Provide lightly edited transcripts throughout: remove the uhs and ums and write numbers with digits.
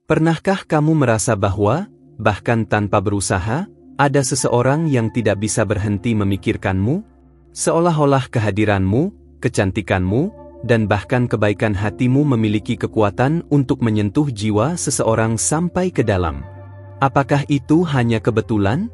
Pernahkah kamu merasa bahwa, bahkan tanpa berusaha, ada seseorang yang tidak bisa berhenti memikirkanmu? Seolah-olah kehadiranmu, kecantikanmu, dan bahkan kebaikan hatimu memiliki kekuatan untuk menyentuh jiwa seseorang sampai ke dalam. Apakah itu hanya kebetulan?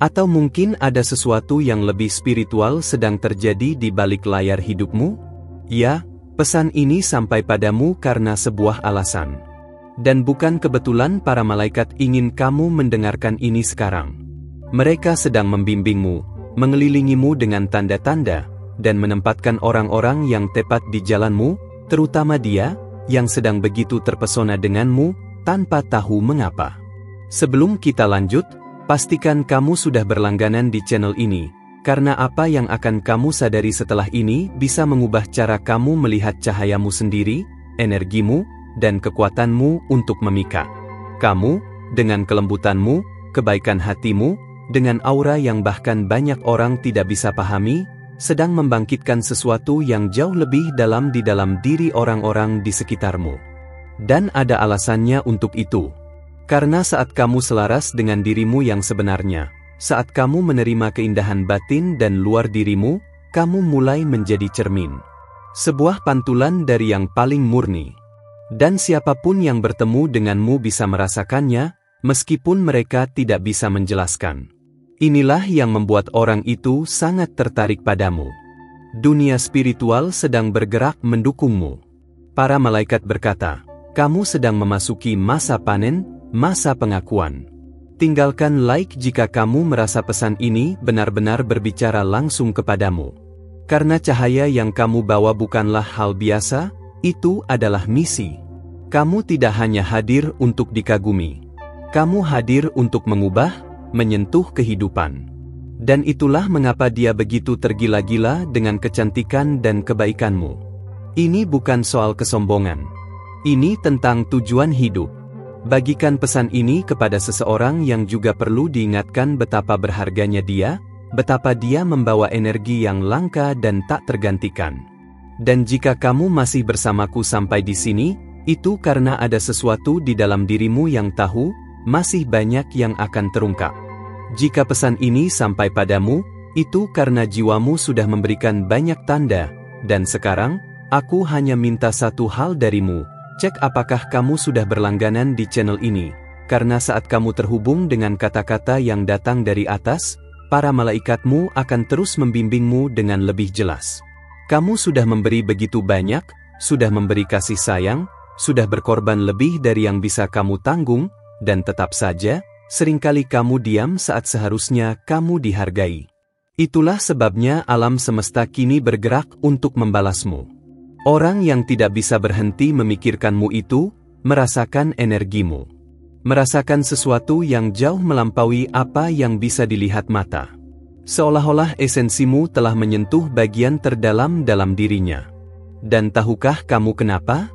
Atau mungkin ada sesuatu yang lebih spiritual sedang terjadi di balik layar hidupmu? Ya, pesan ini sampai padamu karena sebuah alasan. Dan bukan kebetulan para malaikat ingin kamu mendengarkan ini sekarang. Mereka sedang membimbingmu, mengelilingimu dengan tanda-tanda, dan menempatkan orang-orang yang tepat di jalanmu, terutama dia, yang sedang begitu terpesona denganmu, tanpa tahu mengapa. Sebelum kita lanjut, pastikan kamu sudah berlangganan di channel ini, karena apa yang akan kamu sadari setelah ini bisa mengubah cara kamu melihat cahayamu sendiri, energimu, dan kekuatanmu untuk memikat. Kamu, dengan kelembutanmu, kebaikan hatimu, dengan aura yang bahkan banyak orang tidak bisa pahami, sedang membangkitkan sesuatu yang jauh lebih dalam di dalam diri orang-orang di sekitarmu. Dan ada alasannya untuk itu. Karena saat kamu selaras dengan dirimu yang sebenarnya, saat kamu menerima keindahan batin dan luar dirimu, kamu mulai menjadi cermin. Sebuah pantulan dari yang paling murni. Dan siapapun yang bertemu denganmu bisa merasakannya, meskipun mereka tidak bisa menjelaskan. Inilah yang membuat orang itu sangat tertarik padamu. Dunia spiritual sedang bergerak mendukungmu. Para malaikat berkata, kamu sedang memasuki masa panen, masa pengakuan. Tinggalkan like jika kamu merasa pesan ini benar-benar berbicara langsung kepadamu. Karena cahaya yang kamu bawa bukanlah hal biasa, itu adalah misi. Kamu tidak hanya hadir untuk dikagumi. Kamu hadir untuk mengubah, menyentuh kehidupan. Dan itulah mengapa dia begitu tergila-gila dengan kecantikan dan kebaikanmu. Ini bukan soal kesombongan. Ini tentang tujuan hidup. Bagikan pesan ini kepada seseorang yang juga perlu diingatkan betapa berharganya dia, betapa dia membawa energi yang langka dan tak tergantikan. Dan jika kamu masih bersamaku sampai di sini, itu karena ada sesuatu di dalam dirimu yang tahu, masih banyak yang akan terungkap. Jika pesan ini sampai padamu, itu karena jiwamu sudah memberikan banyak tanda, dan sekarang, aku hanya minta satu hal darimu, cek apakah kamu sudah berlangganan di channel ini, karena saat kamu terhubung dengan kata-kata yang datang dari atas, para malaikatmu akan terus membimbingmu dengan lebih jelas. Kamu sudah memberi begitu banyak, sudah memberi kasih sayang, sudah berkorban lebih dari yang bisa kamu tanggung, dan tetap saja, seringkali kamu diam saat seharusnya kamu dihargai. Itulah sebabnya alam semesta kini bergerak untuk membalasmu. Orang yang tidak bisa berhenti memikirkanmu itu, merasakan energimu. Merasakan sesuatu yang jauh melampaui apa yang bisa dilihat mata. Seolah-olah esensimu telah menyentuh bagian terdalam dalam dirinya. Dan tahukah kamu kenapa?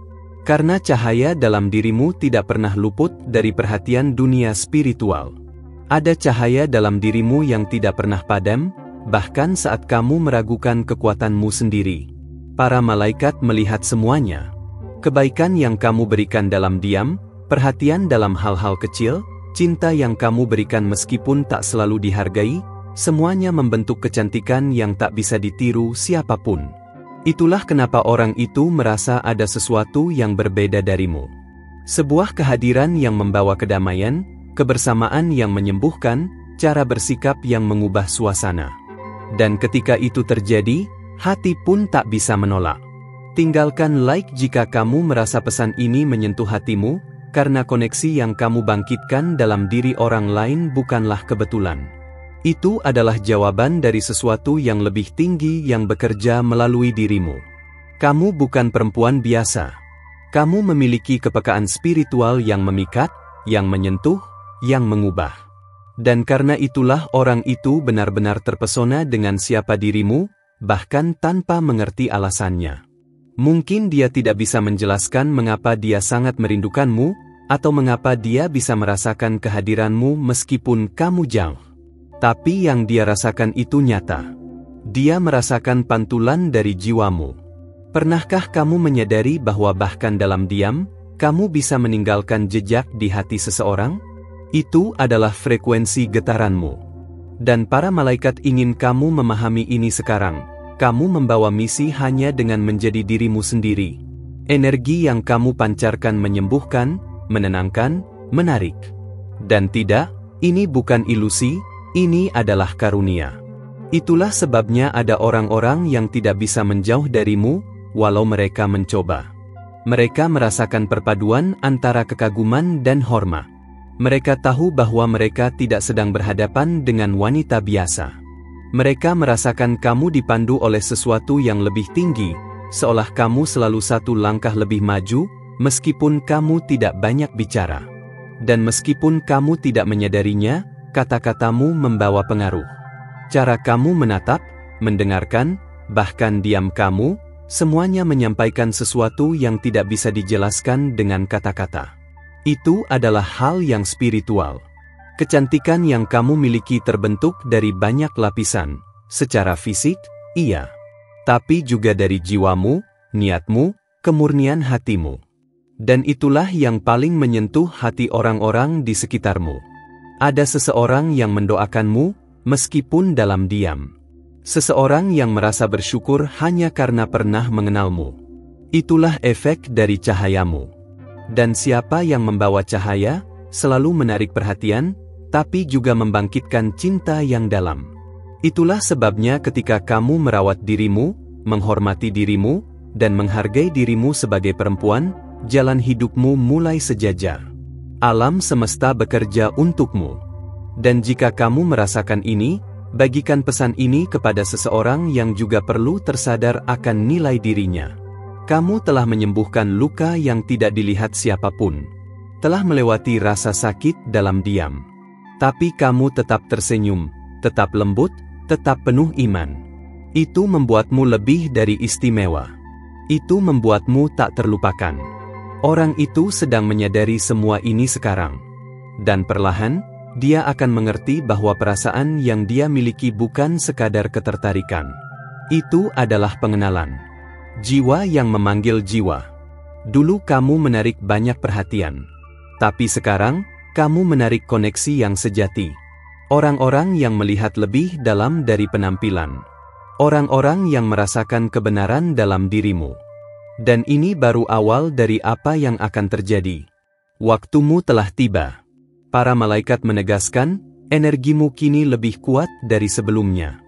Karena cahaya dalam dirimu tidak pernah luput dari perhatian dunia spiritual. Ada cahaya dalam dirimu yang tidak pernah padam, bahkan saat kamu meragukan kekuatanmu sendiri. Para malaikat melihat semuanya. Kebaikan yang kamu berikan dalam diam, perhatian dalam hal-hal kecil, cinta yang kamu berikan meskipun tak selalu dihargai, semuanya membentuk kecantikan yang tak bisa ditiru siapapun. Itulah kenapa orang itu merasa ada sesuatu yang berbeda darimu. Sebuah kehadiran yang membawa kedamaian, kebersamaan yang menyembuhkan, cara bersikap yang mengubah suasana. Dan ketika itu terjadi, hati pun tak bisa menolak. Tinggalkan like jika kamu merasa pesan ini menyentuh hatimu, karena koneksi yang kamu bangkitkan dalam diri orang lain bukanlah kebetulan. Itu adalah jawaban dari sesuatu yang lebih tinggi yang bekerja melalui dirimu. Kamu bukan perempuan biasa. Kamu memiliki kepekaan spiritual yang memikat, yang menyentuh, yang mengubah. Dan karena itulah orang itu benar-benar terpesona dengan siapa dirimu, bahkan tanpa mengerti alasannya. Mungkin dia tidak bisa menjelaskan mengapa dia sangat merindukanmu, atau mengapa dia bisa merasakan kehadiranmu meskipun kamu jauh. Tapi yang dia rasakan itu nyata. Dia merasakan pantulan dari jiwamu. Pernahkah kamu menyadari bahwa bahkan dalam diam, kamu bisa meninggalkan jejak di hati seseorang? Itu adalah frekuensi getaranmu. Dan para malaikat ingin kamu memahami ini sekarang. Kamu membawa misi hanya dengan menjadi dirimu sendiri. Energi yang kamu pancarkan menyembuhkan, menenangkan, menarik. Dan tidak, ini bukan ilusi, ini adalah karunia. Itulah sebabnya ada orang-orang yang tidak bisa menjauh darimu, walau mereka mencoba. Mereka merasakan perpaduan antara kekaguman dan hormat. Mereka tahu bahwa mereka tidak sedang berhadapan dengan wanita biasa. Mereka merasakan kamu dipandu oleh sesuatu yang lebih tinggi, seolah kamu selalu satu langkah lebih maju, meskipun kamu tidak banyak bicara. Dan meskipun kamu tidak menyadarinya, kata-katamu membawa pengaruh. Cara kamu menatap, mendengarkan, bahkan diam kamu, semuanya menyampaikan sesuatu yang tidak bisa dijelaskan dengan kata-kata. Itu adalah hal yang spiritual. Kecantikan yang kamu miliki terbentuk dari banyak lapisan, secara fisik, iya. Tapi juga dari jiwamu, niatmu, kemurnian hatimu. Dan itulah yang paling menyentuh hati orang-orang di sekitarmu. Ada seseorang yang mendoakanmu, meskipun dalam diam. Seseorang yang merasa bersyukur hanya karena pernah mengenalmu. Itulah efek dari cahayamu. Dan siapa yang membawa cahaya, selalu menarik perhatian, tapi juga membangkitkan cinta yang dalam. Itulah sebabnya ketika kamu merawat dirimu, menghormati dirimu, dan menghargai dirimu sebagai perempuan, jalan hidupmu mulai sejajar. Alam semesta bekerja untukmu. Dan jika kamu merasakan ini, bagikan pesan ini kepada seseorang yang juga perlu tersadar akan nilai dirinya. Kamu telah menyembuhkan luka yang tidak dilihat siapapun. Telah melewati rasa sakit dalam diam. Tapi kamu tetap tersenyum, tetap lembut, tetap penuh iman. Itu membuatmu lebih dari istimewa. Itu membuatmu tak terlupakan. Orang itu sedang menyadari semua ini sekarang. Dan perlahan, dia akan mengerti bahwa perasaan yang dia miliki bukan sekadar ketertarikan. Itu adalah pengenalan. Jiwa yang memanggil jiwa. Dulu kamu menarik banyak perhatian. Tapi sekarang, kamu menarik koneksi yang sejati. Orang-orang yang melihat lebih dalam dari penampilan. Orang-orang yang merasakan kebenaran dalam dirimu. Dan ini baru awal dari apa yang akan terjadi. Waktumu telah tiba. Para malaikat menegaskan, energimu kini lebih kuat dari sebelumnya.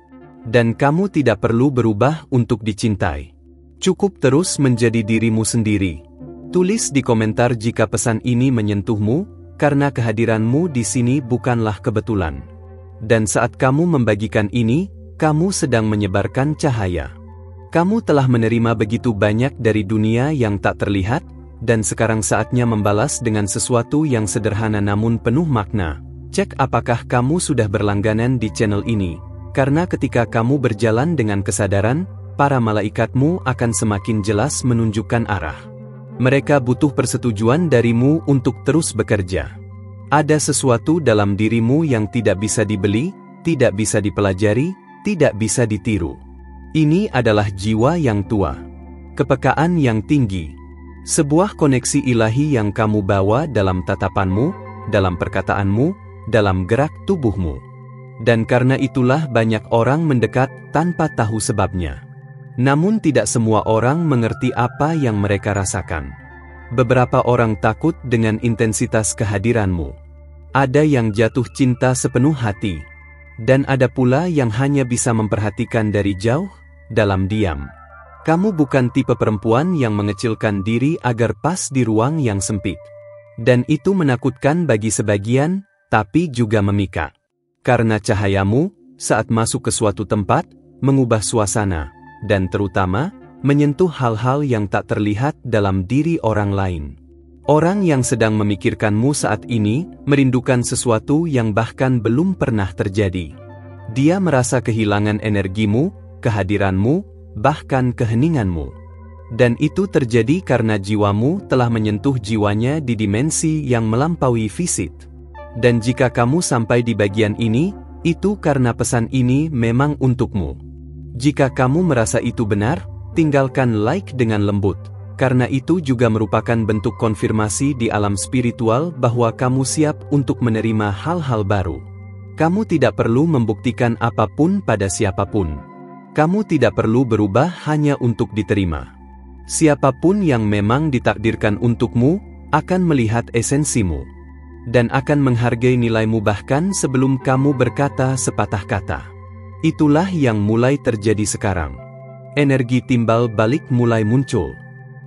Dan kamu tidak perlu berubah untuk dicintai. Cukup terus menjadi dirimu sendiri. Tulis di komentar jika pesan ini menyentuhmu, karena kehadiranmu di sini bukanlah kebetulan. Dan saat kamu membagikan ini, kamu sedang menyebarkan cahaya. Kamu telah menerima begitu banyak dari dunia yang tak terlihat, dan sekarang saatnya membalas dengan sesuatu yang sederhana namun penuh makna. Cek apakah kamu sudah berlangganan di channel ini, karena ketika kamu berjalan dengan kesadaran, para malaikatmu akan semakin jelas menunjukkan arah. Mereka butuh persetujuan darimu untuk terus bekerja. Ada sesuatu dalam dirimu yang tidak bisa dibeli, tidak bisa dipelajari, tidak bisa ditiru. Ini adalah jiwa yang tua. Kepekaan yang tinggi. Sebuah koneksi ilahi yang kamu bawa dalam tatapanmu, dalam perkataanmu, dalam gerak tubuhmu. Dan karena itulah banyak orang mendekat tanpa tahu sebabnya. Namun tidak semua orang mengerti apa yang mereka rasakan. Beberapa orang takut dengan intensitas kehadiranmu. Ada yang jatuh cinta sepenuh hati. Dan ada pula yang hanya bisa memperhatikan dari jauh, dalam diam. Kamu bukan tipe perempuan yang mengecilkan diri agar pas di ruang yang sempit. Dan itu menakutkan bagi sebagian, tapi juga memikat. Karena cahayamu, saat masuk ke suatu tempat, mengubah suasana, dan terutama, menyentuh hal-hal yang tak terlihat dalam diri orang lain. Orang yang sedang memikirkanmu saat ini, merindukan sesuatu yang bahkan belum pernah terjadi. Dia merasa kehilangan energimu, kehadiranmu, bahkan keheninganmu. Dan itu terjadi karena jiwamu telah menyentuh jiwanya di dimensi yang melampaui fisik. Dan jika kamu sampai di bagian ini, itu karena pesan ini memang untukmu. Jika kamu merasa itu benar, tinggalkan like dengan lembut. karena itu juga merupakan bentuk konfirmasi di alam spiritual bahwa kamu siap untuk menerima hal-hal baru. Kamu tidak perlu membuktikan apapun pada siapapun. Kamu tidak perlu berubah hanya untuk diterima. Siapapun yang memang ditakdirkan untukmu akan melihat esensimu dan akan menghargai nilaimu bahkan sebelum kamu berkata sepatah kata. Itulah yang mulai terjadi sekarang. Energi timbal balik mulai muncul.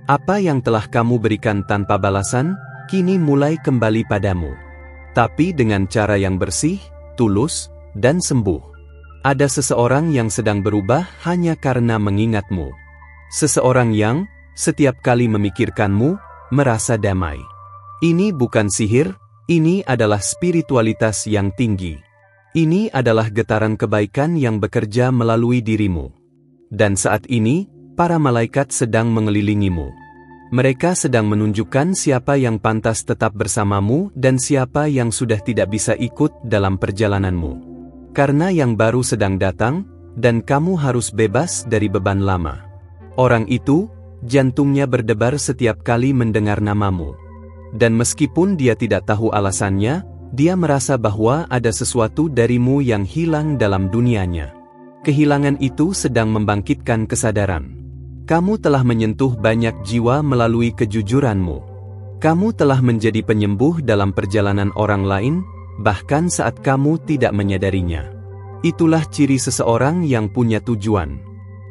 Apa yang telah kamu berikan tanpa balasan, kini mulai kembali padamu. Tapi dengan cara yang bersih, tulus, dan sembuh. Ada seseorang yang sedang berubah hanya karena mengingatmu. Seseorang yang, setiap kali memikirkanmu, merasa damai. Ini bukan sihir, ini adalah spiritualitas yang tinggi. Ini adalah getaran kebaikan yang bekerja melalui dirimu. Dan saat ini, para malaikat sedang mengelilingimu. Mereka sedang menunjukkan siapa yang pantas tetap bersamamu dan siapa yang sudah tidak bisa ikut dalam perjalananmu. Karena yang baru sedang datang, dan kamu harus bebas dari beban lama. Orang itu, jantungnya berdebar setiap kali mendengar namamu. Dan meskipun dia tidak tahu alasannya, dia merasa bahwa ada sesuatu darimu yang hilang dalam dunianya. Kehilangan itu sedang membangkitkan kesadaran. Kamu telah menyentuh banyak jiwa melalui kejujuranmu. Kamu telah menjadi penyembuh dalam perjalanan orang lain, bahkan saat kamu tidak menyadarinya. Itulah ciri seseorang yang punya tujuan.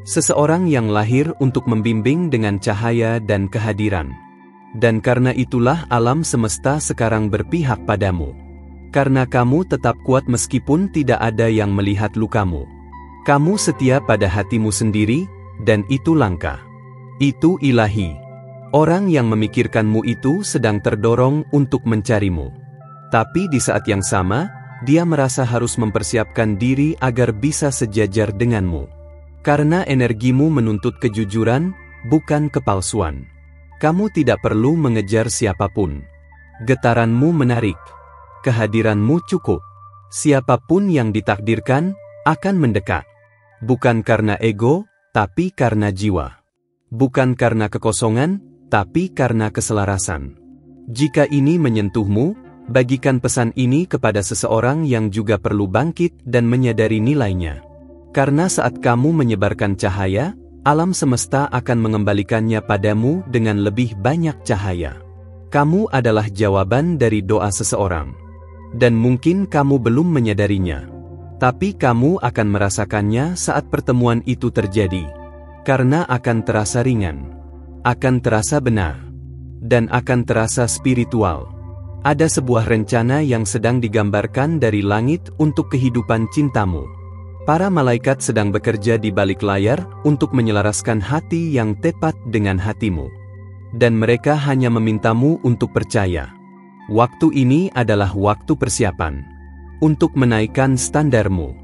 Seseorang yang lahir untuk membimbing dengan cahaya dan kehadiran. Dan karena itulah alam semesta sekarang berpihak padamu. Karena kamu tetap kuat meskipun tidak ada yang melihat lukamu. Kamu setia pada hatimu sendiri, dan itu langka. Itu ilahi. Orang yang memikirkanmu itu sedang terdorong untuk mencarimu. Tapi di saat yang sama, dia merasa harus mempersiapkan diri agar bisa sejajar denganmu. Karena energimu menuntut kejujuran, bukan kepalsuan. Kamu tidak perlu mengejar siapapun. Getaranmu menarik. Kehadiranmu cukup. Siapapun yang ditakdirkan, akan mendekat. Bukan karena ego, tapi karena jiwa. Bukan karena kekosongan, tapi karena keselarasan. Jika ini menyentuhmu, bagikan pesan ini kepada seseorang yang juga perlu bangkit dan menyadari nilainya. Karena saat kamu menyebarkan cahaya, alam semesta akan mengembalikannya padamu dengan lebih banyak cahaya. Kamu adalah jawaban dari doa seseorang. Dan mungkin kamu belum menyadarinya. Tapi kamu akan merasakannya saat pertemuan itu terjadi. Karena akan terasa ringan. Akan terasa benar. Dan akan terasa spiritual. Ada sebuah rencana yang sedang digambarkan dari langit untuk kehidupan cintamu. Para malaikat sedang bekerja di balik layar untuk menyelaraskan hati yang tepat dengan hatimu. Dan mereka hanya memintamu untuk percaya. Waktu ini adalah waktu persiapan. Untuk menaikkan standarmu.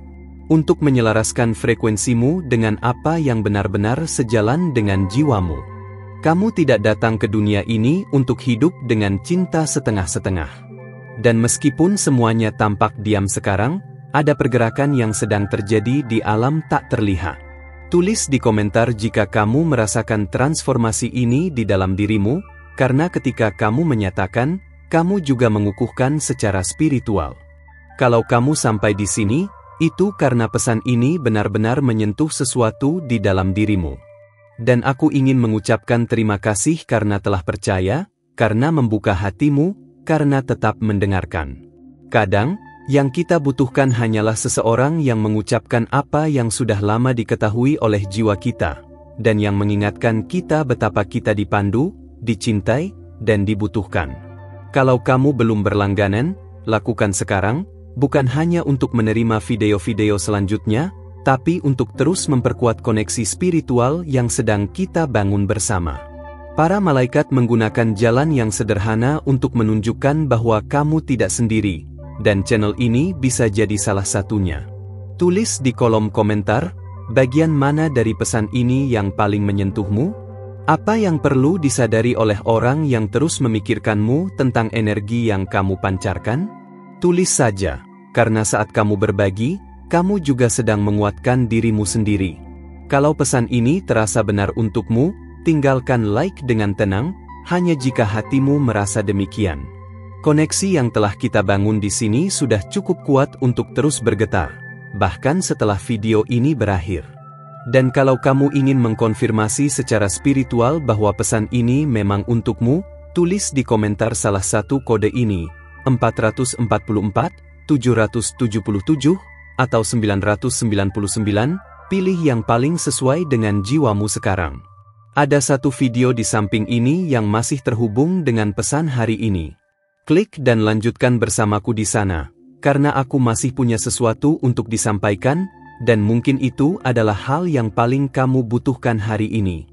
Untuk menyelaraskan frekuensimu dengan apa yang benar-benar sejalan dengan jiwamu. Kamu tidak datang ke dunia ini untuk hidup dengan cinta setengah-setengah. Dan meskipun semuanya tampak diam sekarang, ada pergerakan yang sedang terjadi di alam tak terlihat. Tulis di komentar jika kamu merasakan transformasi ini di dalam dirimu, karena ketika kamu menyatakan, kamu juga mengukuhkan secara spiritual. Kalau kamu sampai di sini, itu karena pesan ini benar-benar menyentuh sesuatu di dalam dirimu. Dan aku ingin mengucapkan terima kasih karena telah percaya, karena membuka hatimu, karena tetap mendengarkan. Kadang, yang kita butuhkan hanyalah seseorang yang mengucapkan apa yang sudah lama diketahui oleh jiwa kita, dan yang mengingatkan kita betapa kita dipandu, dicintai, dan dibutuhkan. Kalau kamu belum berlangganan, lakukan sekarang. Bukan hanya untuk menerima video-video selanjutnya, tapi untuk terus memperkuat koneksi spiritual yang sedang kita bangun bersama. Para malaikat menggunakan jalan yang sederhana untuk menunjukkan bahwa kamu tidak sendiri, dan channel ini bisa jadi salah satunya. Tulis di kolom komentar, bagian mana dari pesan ini yang paling menyentuhmu? Apa yang perlu disadari oleh orang yang terus memikirkanmu tentang energi yang kamu pancarkan? Tulis saja, karena saat kamu berbagi, kamu juga sedang menguatkan dirimu sendiri. Kalau pesan ini terasa benar untukmu, tinggalkan like dengan tenang, hanya jika hatimu merasa demikian. Koneksi yang telah kita bangun di sini sudah cukup kuat untuk terus bergetar, bahkan setelah video ini berakhir. Dan kalau kamu ingin mengkonfirmasi secara spiritual bahwa pesan ini memang untukmu, tulis di komentar salah satu kode ini, 444, 777, atau 999, pilih yang paling sesuai dengan jiwamu sekarang. Ada satu video di samping ini yang masih terhubung dengan pesan hari ini. Klik dan lanjutkan bersamaku di sana, karena aku masih punya sesuatu untuk disampaikan, dan mungkin itu adalah hal yang paling kamu butuhkan hari ini.